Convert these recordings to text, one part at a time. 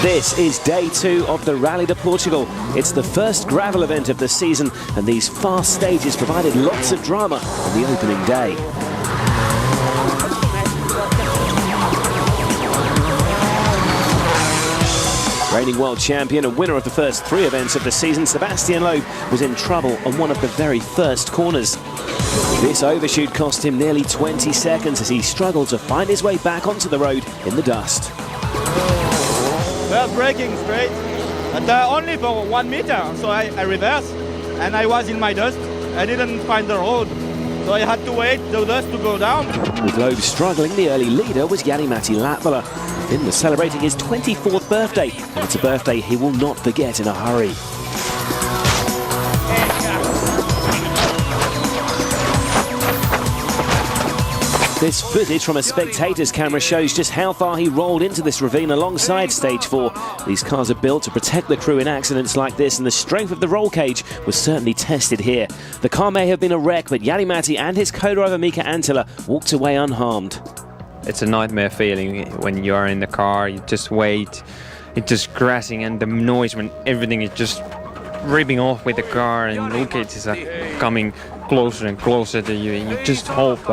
This is day 2 of the Rally de Portugal. It's the first gravel event of the season, and these fast stages provided lots of drama on the opening day. Reigning world champion and winner of the first 3 events of the season, Sebastian Loeb was in trouble on one of the very first corners. This overshoot cost him nearly 20 seconds as he struggled to find his way back onto the road in the dust. Well, braking straight, but only for 1 meter, so I reversed and I was in my dust. I didn't find the road, so I had to wait the dust to go down. With Loeb struggling, the early leader was Jani-Matti Latvala. Finn was celebrating his 24th birthday, and it's a birthday he will not forget in a hurry. This footage from a spectator's camera shows just how far he rolled into this ravine alongside Stage 4. These cars are built to protect the crew in accidents like this, and the strength of the roll cage was certainly tested here. The car may have been a wreck, but Jani-Matti and his co-driver Mika Anttila walked away unharmed. It's a nightmare feeling when you are in the car, you just wait, it's just crashing, and the noise when everything is just ripping off with the car and roll cages are coming closer and closer to you, and you just hope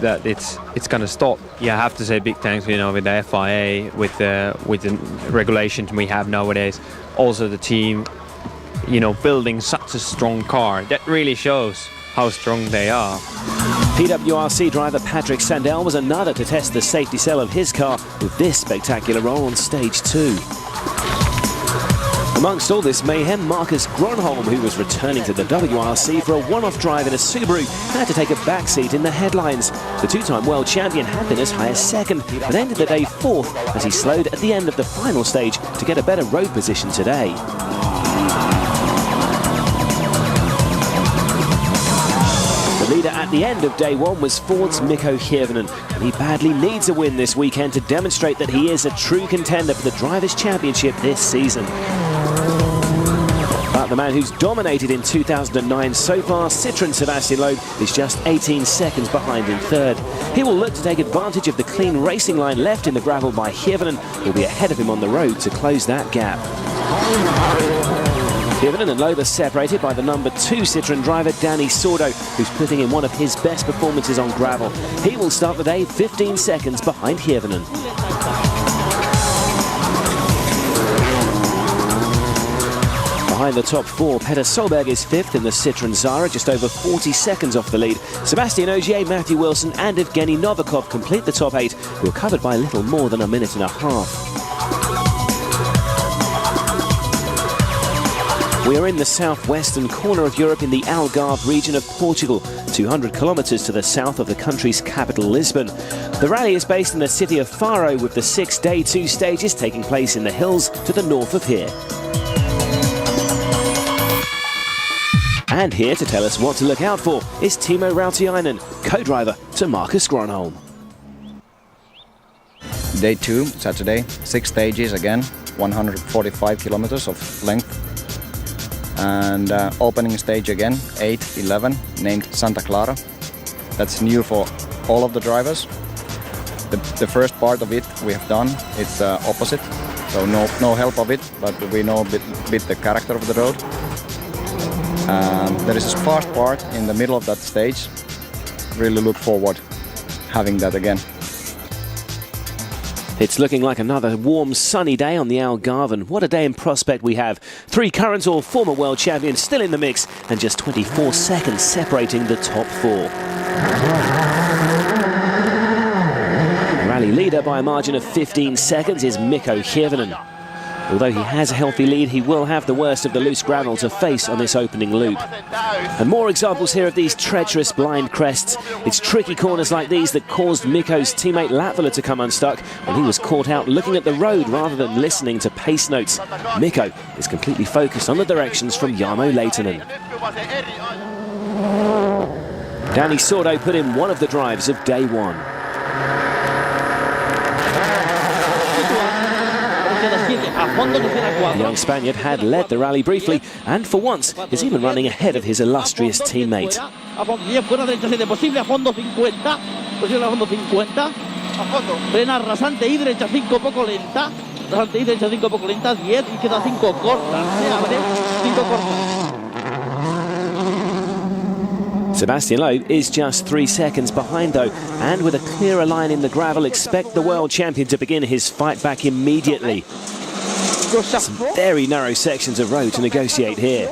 that it's gonna stop. Yeah, I have to say big thanks, with the FIA, with the regulations we have nowadays. Also the team, building such a strong car. That really shows how strong they are. PWRC driver Patrick Sandell was another to test the safety cell of his car with this spectacular roll on Stage 2. Amongst all this mayhem, Marcus Gronholm, who was returning to the WRC for a one-off drive in a Subaru, had to take a backseat in the headlines. The 2-time world champion had been as high as 2nd, but ended the day 4th as he slowed at the end of the final stage to get a better road position today. The leader at the end of day 1 was Ford's Mikko Hirvonen, and he badly needs a win this weekend to demonstrate that he is a true contender for the Drivers' Championship this season. But the man who's dominated in 2009 so far, Citroën Sebastian Loeb, is just 18 seconds behind in 3rd. He will look to take advantage of the clean racing line left in the gravel by Hirvonen, who'll be ahead of him on the road to close that gap. Hirvonen and Loeb are separated by the number 2 Citroën driver Danny Sordo, who's putting in one of his best performances on gravel. He will start the day 15 seconds behind Hirvonen. Behind the top 4, Petter Solberg is 5th in the Citroën Zara, just over 40 seconds off the lead. Sebastian Ogier, Matthew Wilson and Evgeny Novikov complete the top 8, who are covered by little more than a minute and a half. We are in the southwestern corner of Europe in the Algarve region of Portugal, 200 kilometres to the south of the country's capital, Lisbon. The rally is based in the city of Faro, with the 6 day 2 stages taking place in the hills to the north of here. And here to tell us what to look out for is Timo Rautiainen, co-driver to Marcus Gronholm. Day 2, Saturday, 6 stages again, 145 kilometers of length. And opening stage again, 8-11, named Santa Clara. That's new for all of the drivers. The first part of it we have done, it's opposite, so no help of it, but we know a bit the character of the road. There is a fast part in the middle of that stage. Really look forward having that again. It's looking like another warm, sunny day on the Algarve, and what a day in prospect we have. 3 current or former world champions still in the mix, and just 24 seconds separating the top 4. Rally leader by a margin of 15 seconds is Mikko Hirvonen. Although he has a healthy lead, he will have the worst of the loose gravel to face on this opening loop. And more examples here of these treacherous blind crests. It's tricky corners like these that caused Mikko's teammate Latvala to come unstuck when he was caught out looking at the road rather than listening to pace notes. Mikko is completely focused on the directions from Jarmo Lehtinen. Dani Sordo put in one of the drives of day one. The young Spaniard had led the rally briefly and for once is even running ahead of his illustrious teammate. Frena rasante y derecha 5 poco lenta. Rasante y derecha 5 poco lenta, 10 y queda 5 cortas. Se abre 5 cortas. Sebastian Loeb is just 3 seconds behind though, and with a clearer line in the gravel, expect the world champion to begin his fight back immediately. Some very narrow sections of road to negotiate here.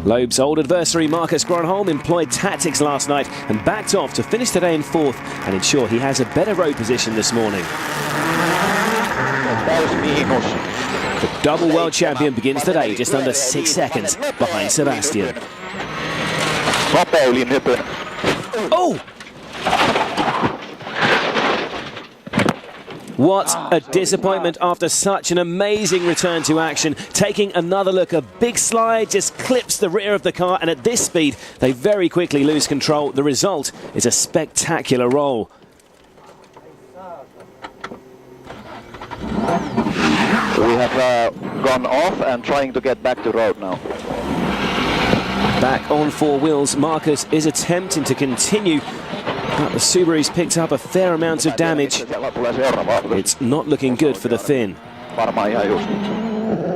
Loeb's old adversary Marcus Gronholm employed tactics last night and backed off to finish today in 4th and ensure he has a better road position this morning. The double world champion begins today just under 6 seconds behind Sebastian. Oh! What a disappointment after such an amazing return to action. Taking another look, a big slide just clips the rear of the car, and at this speed, they very quickly lose control. The result is a spectacular roll. We have gone off and trying to get back to road now. Back on 4 wheels, Marcus is attempting to continue, but the Subaru's picked up a fair amount of damage. It's not looking good for the Finn.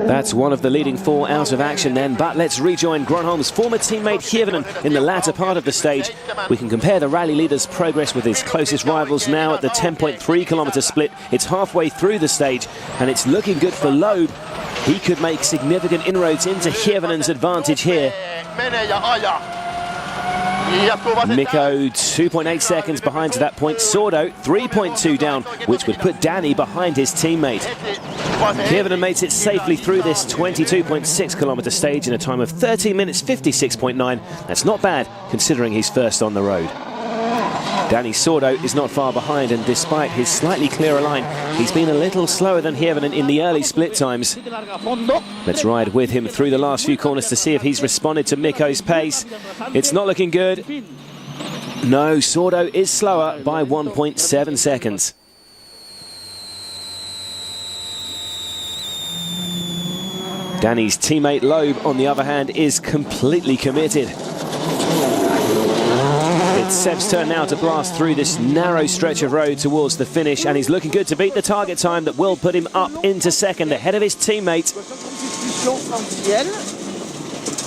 That's one of the leading 4 out of action then, but let's rejoin Gronholm's former teammate Hirvonen in the latter part of the stage. We can compare the rally leader's progress with his closest rivals now at the 10.3 kilometre split. It's halfway through the stage, and it's looking good for Loeb. He could make significant inroads into Hirvonen's advantage here. Mikko 2.8 seconds behind to that point. Sordo 3.2 down, which would put Dani behind his teammate. Hirvonen makes it safely through this 22.6 kilometre stage in a time of 13 minutes 56.9. That's not bad considering he's first on the road. Dani Sordo is not far behind, and despite his slightly clearer line, he's been a little slower than Hirvonen in the early split times. Let's ride with him through the last few corners to see if he's responded to Mikko's pace. It's not looking good. No, Sordo is slower by 1.7 seconds. Dani's teammate Loeb, on the other hand, is completely committed. It's Seb's turn now to blast through this narrow stretch of road towards the finish, and he's looking good to beat the target time that will put him up into second ahead of his teammate.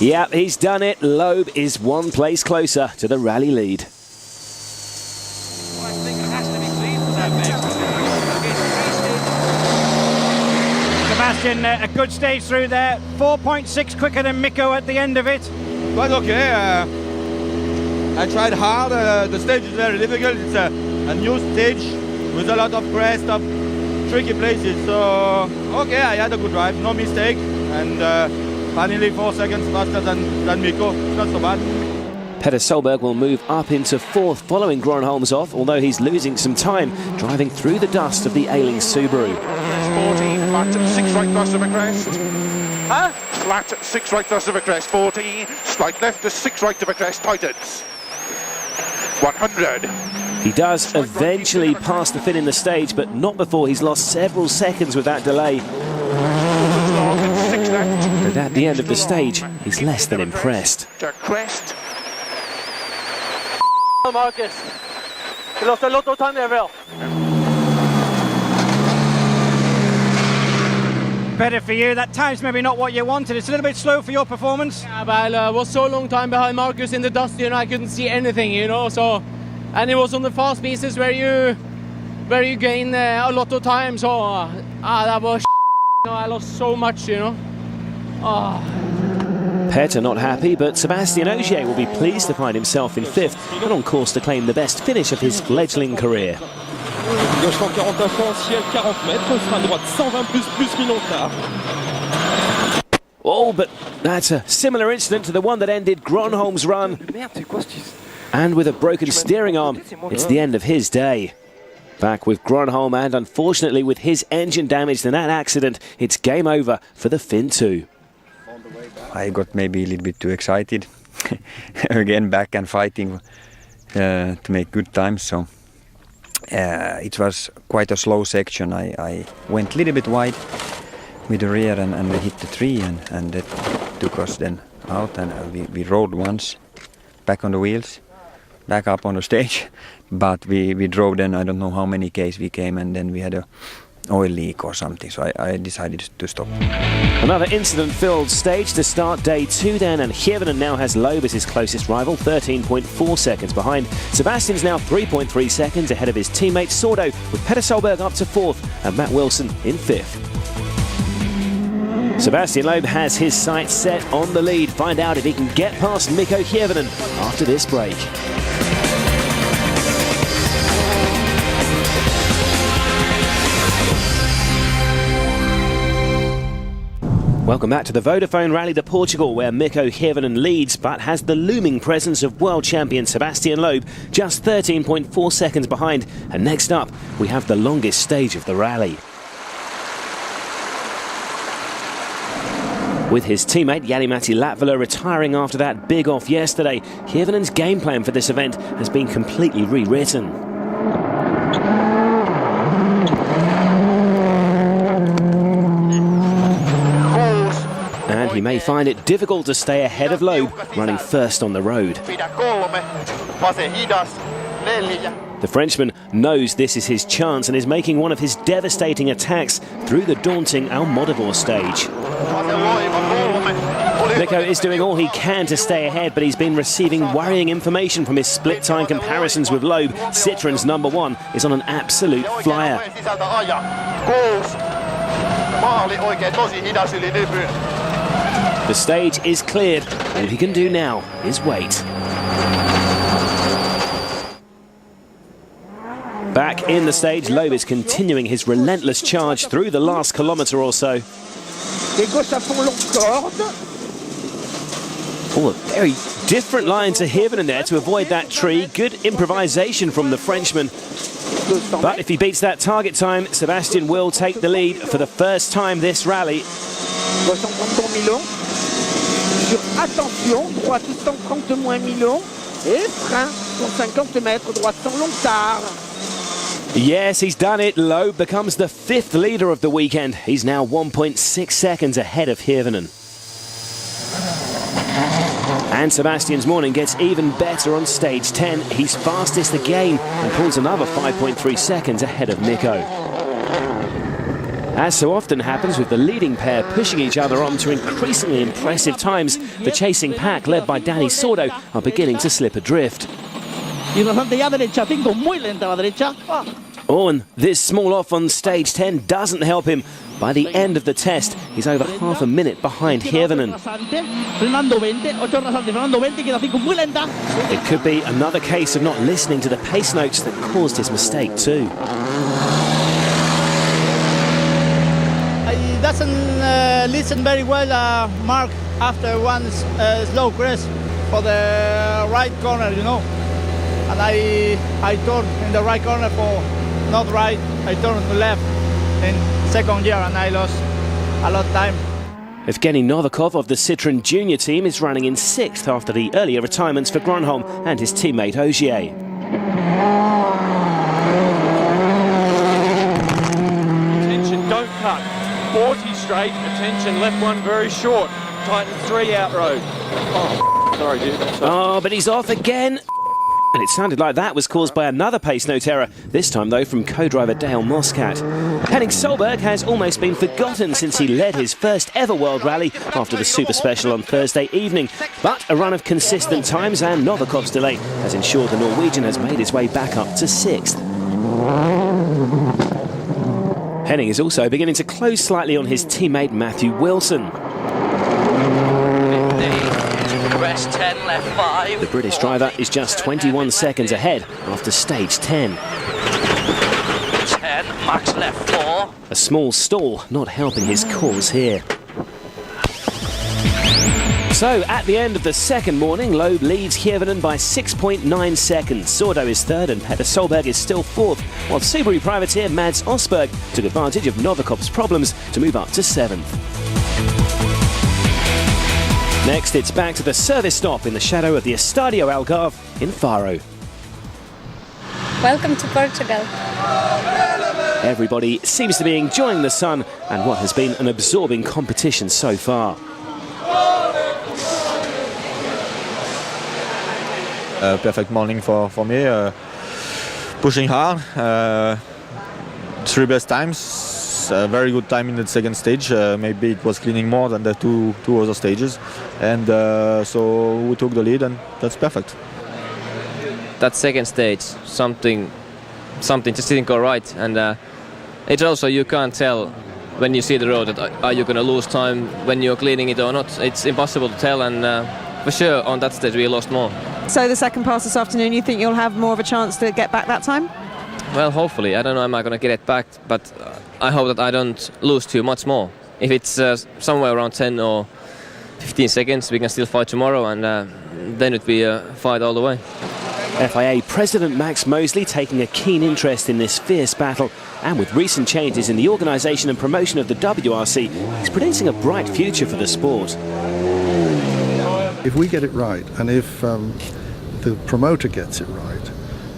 Yeah, he's done it. Loeb is 1 place closer to the rally lead. Sebastian, a good stage through there. 4.6 quicker than Mikko at the end of it. But okay, I tried hard. The stage is very difficult. It's a new stage with a lot of crest, of tricky places. So, okay, I had a good drive, no mistake. And finally 4 seconds faster than Mikko. It's not so bad. Petter Solberg will move up into 4th following Gronholm's off, although he's losing some time driving through the dust of the ailing Subaru. 14, flat 6 right thrust of a crest. Huh? Flat 6 right thrust of a crest. 14, slight left to 6 right of a crest, tightens. 100. He does eventually pass the Finn in the stage, but not before he's lost several seconds with that delay. And at the end of the stage, he's less than impressed. Crest. Marcus, you lost a lot of time there, Bill. Better for you. That time's maybe not what you wanted. It's a little bit slow for your performance. Yeah, but I was so long time behind Marcus in the dust, you know, I couldn't see anything, you know. So, and it was on the fast pieces where you gain a lot of time. So that was, you know, I lost so much, you know. Petter not happy, but Sébastien Ogier will be pleased to find himself in 5th and on course to claim the best finish of his fledgling career. Gauche 141 francs, ciel 40 mètres, frein droite 120 plus million quart. Oh, but that's a similar incident to the one that ended Gronholm's run. And with a broken steering arm, it's the end of his day. Back with Gronholm, and unfortunately with his engine damaged in that accident, it's game over for the Finn 2. I got maybe a little bit too excited. Again, back and fighting to make good time. So it was quite a slow section. I went a little bit wide with the rear and we hit the tree and that took us then out, and we rode once back on the wheels, back up on the stage. But we drove then, I don't know how many Ks we came, and then we had a oil leak or something, so I decided to stop. Another incident-filled stage to start day 2 then, and Hirvonen now has Loeb as his closest rival, 13.4 seconds behind. Sebastian's now 3.3 seconds ahead of his teammate Sordo, with Petter Solberg up to 4th and Matt Wilson in 5th. Sebastian Loeb has his sights set on the lead. Find out if he can get past Mikko Hirvonen after this break. Welcome back to the Vodafone Rally de Portugal, where Mikko Hirvonen leads but has the looming presence of world champion Sebastian Loeb, just 13.4 seconds behind. And next up, we have the longest stage of the rally. With his teammate Jari-Matti Latvala retiring after that big off yesterday, Hirvonen's game plan for this event has been completely rewritten. And he may find it difficult to stay ahead of Loeb, running first on the road. The Frenchman knows this is his chance and is making one of his devastating attacks through the daunting Almodóvar stage. Mikko is doing all he can to stay ahead, but he's been receiving worrying information from his split-time comparisons with Loeb. Citroen's number 1 is on an absolute flyer. The stage is cleared. All he can do now is wait. Back in the stage, Loeb is continuing his relentless charge through the last kilometre or so. Oh, a very different line to Hirvonen there to avoid that tree. Good improvisation from the Frenchman. But if he beats that target time, Sebastian will take the lead for the first time this rally. Attention, droite 130 moins Milon et frein sur 50 mètres, droite sans long tard. Yes, he's done it. Loeb becomes the 5th leader of the weekend. He's now 1.6 seconds ahead of Hirvonen. And Sebastian's morning gets even better on stage 10. He's fastest again and pulls another 5.3 seconds ahead of Mikko. As so often happens with the leading pair pushing each other on to increasingly impressive times, the chasing pack led by Dani Sordo are beginning to slip adrift. Oh, and this small off on stage 10 doesn't help him. By the end of the test, he's over half a minute behind Hirvonen. It could be another case of not listening to the pace notes that caused his mistake too. He doesn't listen very well, Mark, after one slow crest for the right corner, you know. And I turned in the right corner for not right, I turned left in second gear and I lost a lot of time. Evgeny Novikov of the Citroën Junior team is running in 6th after the earlier retirements for Gronholm and his teammate Ogier. Attention, don't cut. 40 straight, attention, left one very short. Tighten 3 out road. Oh, sorry, dude. Oh, but he's off again. And it sounded like that was caused by another pace note error, this time though from co-driver Dale Moscat. Henning Solberg has almost been forgotten since he led his first ever World Rally after the Super Special on Thursday evening. But a run of consistent times and Novikov's delay has ensured the Norwegian has made his way back up to 6th. Henning is also beginning to close slightly on his teammate Matthew Wilson. West 10, left 5. The British driver is just 21 seconds ahead after stage 10. 10, max left 4. A small stall not helping his cause here. So, at the end of the second morning, Loeb leads Hirvonen by 6.9 seconds. Sordo is third and Petter Solberg is still fourth, while Subaru privateer Mads Osberg took advantage of Novikov's problems to move up to seventh. Next, it's back to the service stop in the shadow of the Estadio Algarve in Faro. Welcome to Portugal. Everybody seems to be enjoying the sun and what has been an absorbing competition so far. Perfect morning for me. Pushing hard. 3 best times. Very good time in the second stage. Maybe it was cleaning more than the two other stages. And so we took the lead, and that's perfect. That second stage, something just didn't go right, and it's also, you can't tell when you see the road that are you going to lose time when you're cleaning it or not. It's impossible to tell, and for sure on that stage we lost more. So the second pass this afternoon, you think you'll have more of a chance to get back that time? Well, hopefully. I don't know am I going to get it back, but I hope that I don't lose too much more. If it's somewhere around 10 or 15 seconds, we can still fight tomorrow, and then it'd be a fight all the way. FIA President Max Mosley taking a keen interest in this fierce battle, and with recent changes in the organisation and promotion of the WRC, he's predicting a bright future for the sport. If we get it right, and if the promoter gets it right,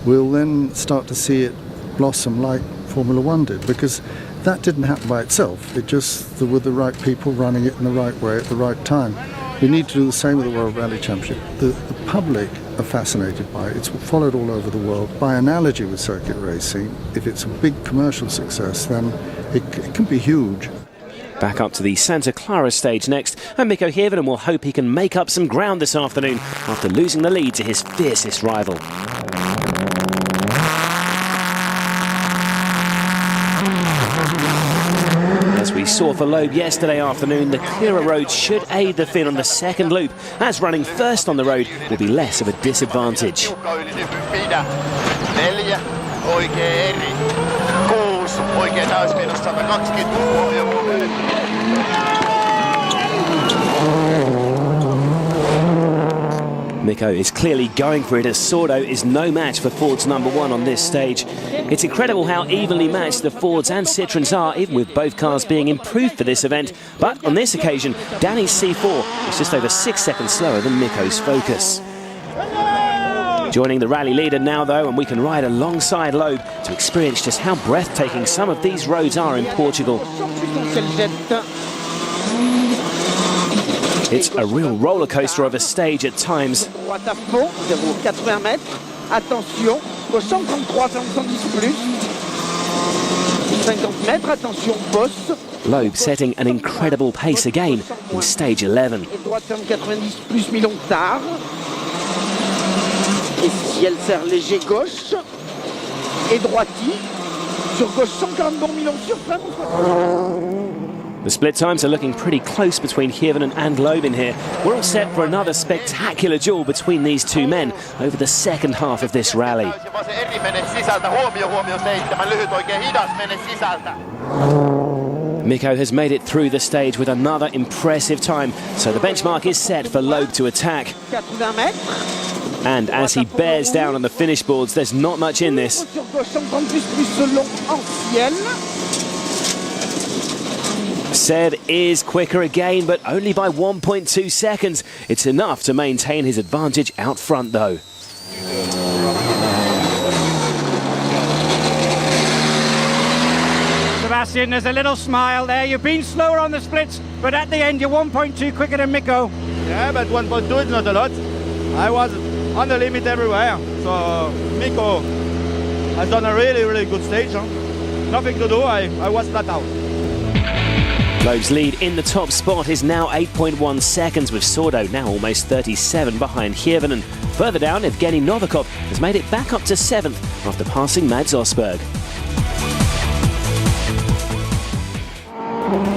we'll then start to see it blossom like Formula One did, because that didn't happen by itself. It just, there were the right people running it in the right way at the right time. We need to do the same with the World Rally Championship. The public are fascinated by it. It's followed all over the world. By analogy with circuit racing, if it's a big commercial success, then it can be huge. Back up to the Santa Clara stage next, and Mikko Hirvonen will hope he can make up some ground this afternoon after losing the lead to his fiercest rival. As we saw for Loeb yesterday afternoon, the clearer road should aid the Finn on the second loop, as running first on the road will be less of a disadvantage. Mikko is clearly going for it, as Sordo is no match for Ford's number one on this stage. It's incredible how evenly matched the Fords and Citroens are, even with both cars being improved for this event. But on this occasion, Danny's C4 is just over 6 seconds slower than Mikko's Focus. Joining the rally leader now, though, and we can ride alongside Loeb to experience just how breathtaking some of these roads are in Portugal. It's a real roller coaster of a stage at times. Loeb setting an incredible pace again in stage 11. Et ciel serre léger gauche et droiti sur gauche 140 bons milons sur The split times are looking pretty close between Hirvonen and Loeb in here. We're all set for another spectacular duel between these two men over the second half of this rally. Mikko has made it through the stage with another impressive time, so the benchmark is set for Loeb to attack. And as he bears down on the finish boards, there's not much in this. Seb is quicker again, but only by 1.2 seconds. It's enough to maintain his advantage out front, though. Sebastian, there's a little smile there. You've been slower on the splits, but at the end you're 1.2 quicker than Mikko. Yeah, but 1.2 is not a lot. I was on the limit everywhere, so Mikko has done a really good stage. Nothing to do, I was flat out. Loeb's lead in the top spot is now 8.1 seconds, with Sordo now almost 37 behind Hirvonen. Further down, Evgeny Novikov has made it back up to 7th after passing Mads Osberg.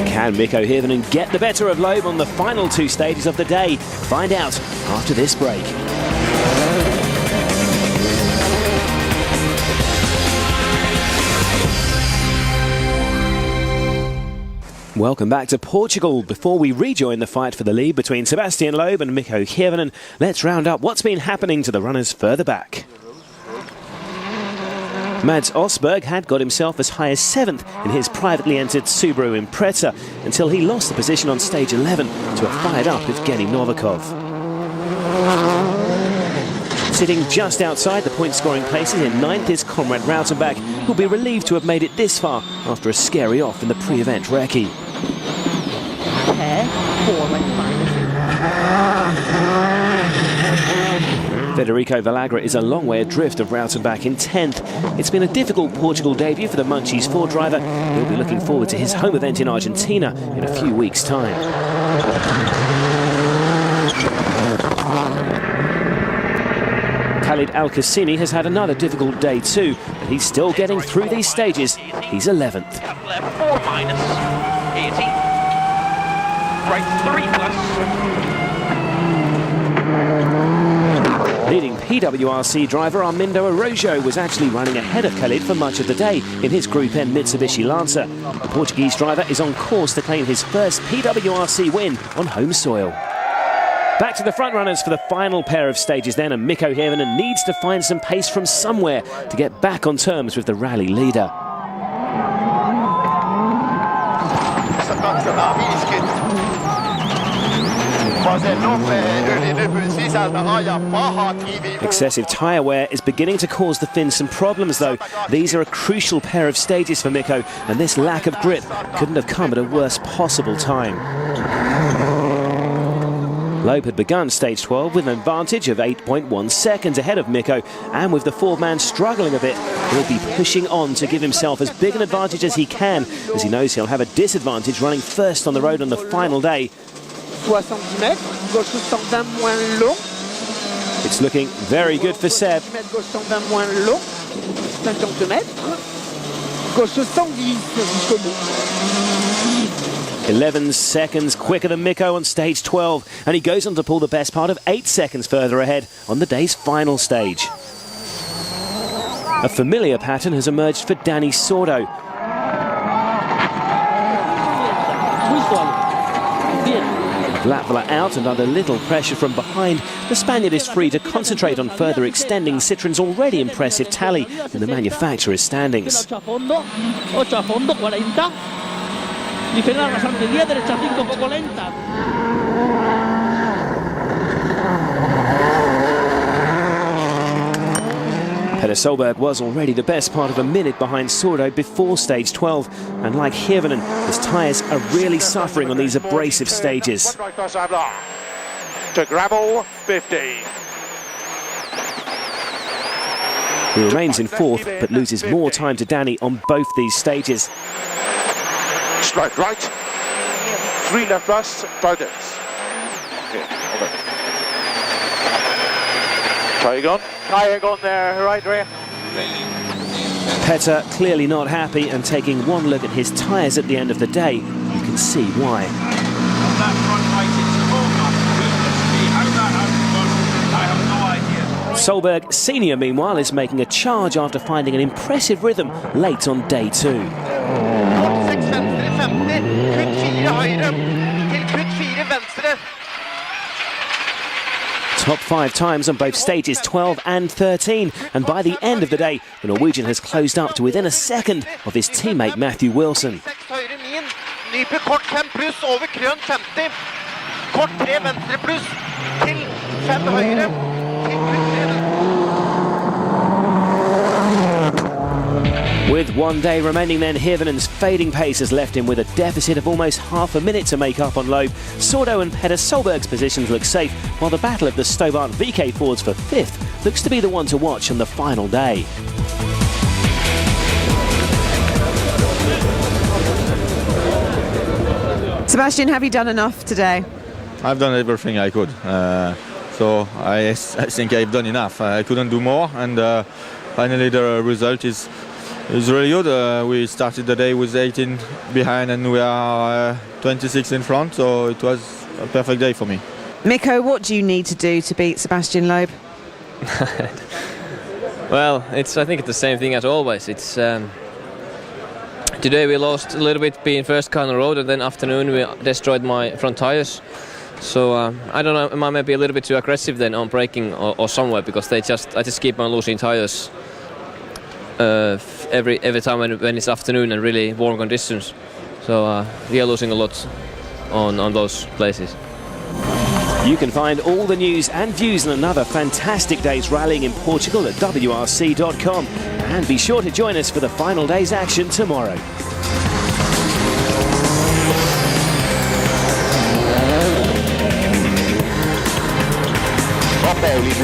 Can Mikko Hirvonen get the better of Loeb on the final two stages of the day? Find out after this break. Welcome back to Portugal. Before we rejoin the fight for the lead between Sebastian Loeb and Mikko Hirvonen, let's round up what's been happening to the runners further back. Mads Østberg had got himself as high as 7th in his privately entered Subaru Impreza until he lost the position on stage 11 to a fired-up Evgeny Novikov. Sitting just outside the point-scoring places in 9th is Konrad Rautenbach, who'll be relieved to have made it this far after a scary off in the pre-event recce. Federico Valagra is a long way adrift of Rautenbach in 10th. It's been a difficult Portugal debut for the Munchies Ford driver. He'll be looking forward to his home event in Argentina in a few weeks' time. Khalid Al-Qassimi has had another difficult day too, but he's still getting through these stages. He's 11th. Left 4 minus 80. Right 3 plus. Leading PWRC driver Armindo Araújo was actually running ahead of Khalid for much of the day in his Group N Mitsubishi Lancer. The Portuguese driver is on course to claim his first PWRC win on home soil. Back to the front runners for the final pair of stages then, and Mikko Hirvonen needs to find some pace from somewhere to get back on terms with the rally leader. Excessive tyre wear is beginning to cause the Finns some problems though. These are a crucial pair of stages for Mikko, and this lack of grip couldn't have come at a worse possible time. Loeb had begun stage 12 with an advantage of 8.1 seconds ahead of Mikko, and with the Ford-man struggling a bit, he'll be pushing on to give himself as big an advantage as he can, as he knows he'll have a disadvantage running first on the road on the final day. It's looking very good for Seb. 11 seconds quicker than Mikko on stage 12, and he goes on to pull the best part of 8 seconds further ahead on the day's final stage. A familiar pattern has emerged for Dani Sordo. Latvala out and under little pressure from behind, the Spaniard is free to concentrate on further extending Citroen's already impressive tally in the manufacturer's standings. Petter Solberg was already the best part of a minute behind Sordo before stage 12, and like Hirvonen, his tyres are really suffering on these abrasive stages. To gravel 50. He remains in 4th, but loses more time to Dani on both these stages. Straight right, 3 left plus, try this. Try again. Try again there, right rear. Petter clearly not happy, and taking one look at his tyres at the end of the day, you can see why. Solberg Senior, meanwhile, is making a charge after finding an impressive rhythm late on day 2. Top 5 times on both stages 12 and 13, and by the end of the day, the Norwegian has closed up to within a second of his teammate Matthew Wilson. With one day remaining then, Hirvonen's fading pace has left him with a deficit of almost half a minute to make up on Loeb. Sordo and Petter Solberg's positions look safe, while the battle of the Stobart VK Fords for 5th looks to be the one to watch on the final day. Sebastian, have you done enough today? I've done everything I could. So I think I've done enough. I couldn't do more, and finally the result is It's really good. We started the day with 18 behind and we are 26 in front, so it was a perfect day for me. Mikko, what do you need to do to beat Sebastian Loeb? Well, I think it's the same thing as always. It's today we lost a little bit being first car on the road, and then afternoon we destroyed my front tires. So I don't know, I might be a little bit too aggressive then on braking or somewhere, because I just keep on losing tires every time when it's afternoon and really warm conditions. So we are losing a lot on those places. You can find all the news and views on another fantastic day's rallying in Portugal at wrc.com, and be sure to join us for the final day's action tomorrow. Nopeus,